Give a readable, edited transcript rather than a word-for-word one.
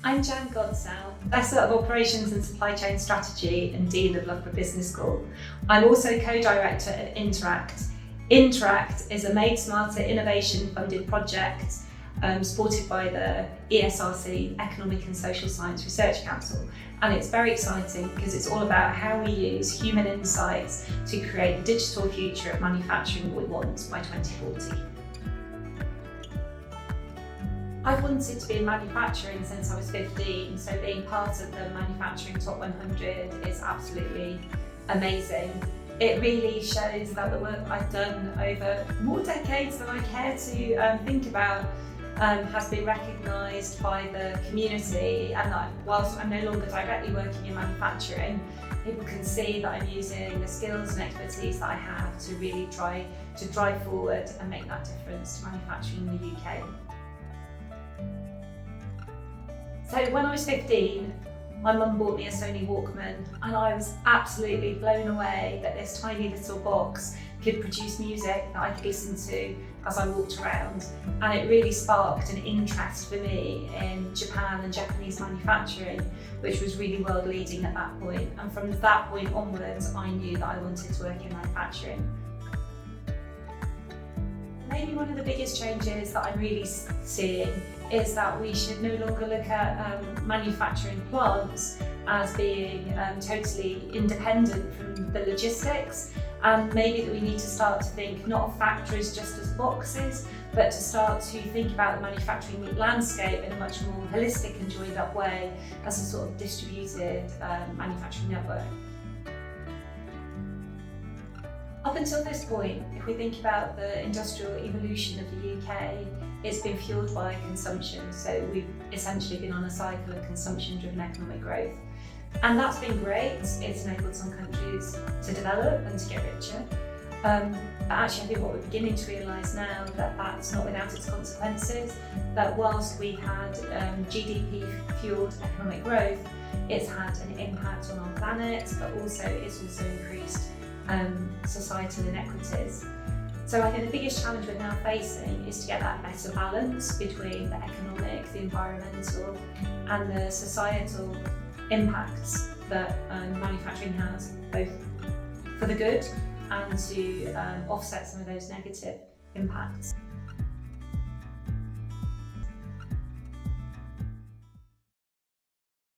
I'm Godsell, Professor of Operations and Supply Chain Strategy and Dean of Loughborough Business School. I'm also co-director at Interact. Interact is a Made Smarter innovation funded project supported by the ESRC, Economic and Social Science Research Council. And it's very exciting because it's all about how we use human insights to create the digital future of manufacturing we want by 2040. I've wanted to be in manufacturing since I was 15, so being part of the Manufacturing Top 100 is absolutely amazing. It really shows that the work I've done over more decades than I care to think about has been recognised by the community, and that whilst I'm no longer directly working in manufacturing, people can see that I'm using the skills and expertise that I have to really try to drive forward and make that difference to manufacturing in the UK. So when I was 15, my mum bought me a Sony Walkman, and I was absolutely blown away that this tiny little box could produce music that I could listen to as I walked around. And it really sparked an interest for me in Japan and Japanese manufacturing, which was really world leading at that point. And from that point onwards, I knew that I wanted to work in manufacturing. Maybe one of the biggest changes that I'm really seeing is that we should no longer look at manufacturing plants as being totally independent from the logistics, and maybe that we need to start to think not of factories just as boxes, but to start to think about the manufacturing landscape in a much more holistic and joined up way as a sort of distributed manufacturing network. Up until this point, if we think about the industrial evolution of the UK, it's been fueled by consumption. So we've essentially been on a cycle of consumption-driven economic growth. And that's been great. It's enabled some countries to develop and to get richer. But actually, I think what we're beginning to realise now that that's not without its consequences, that whilst we had GDP-fueled economic growth, it's had an impact on our planet, but also it's also increased societal inequities. So I think the biggest challenge we're now facing is to get that better balance between the economic, the environmental and the societal impacts that manufacturing has, both for the good and to offset some of those negative impacts.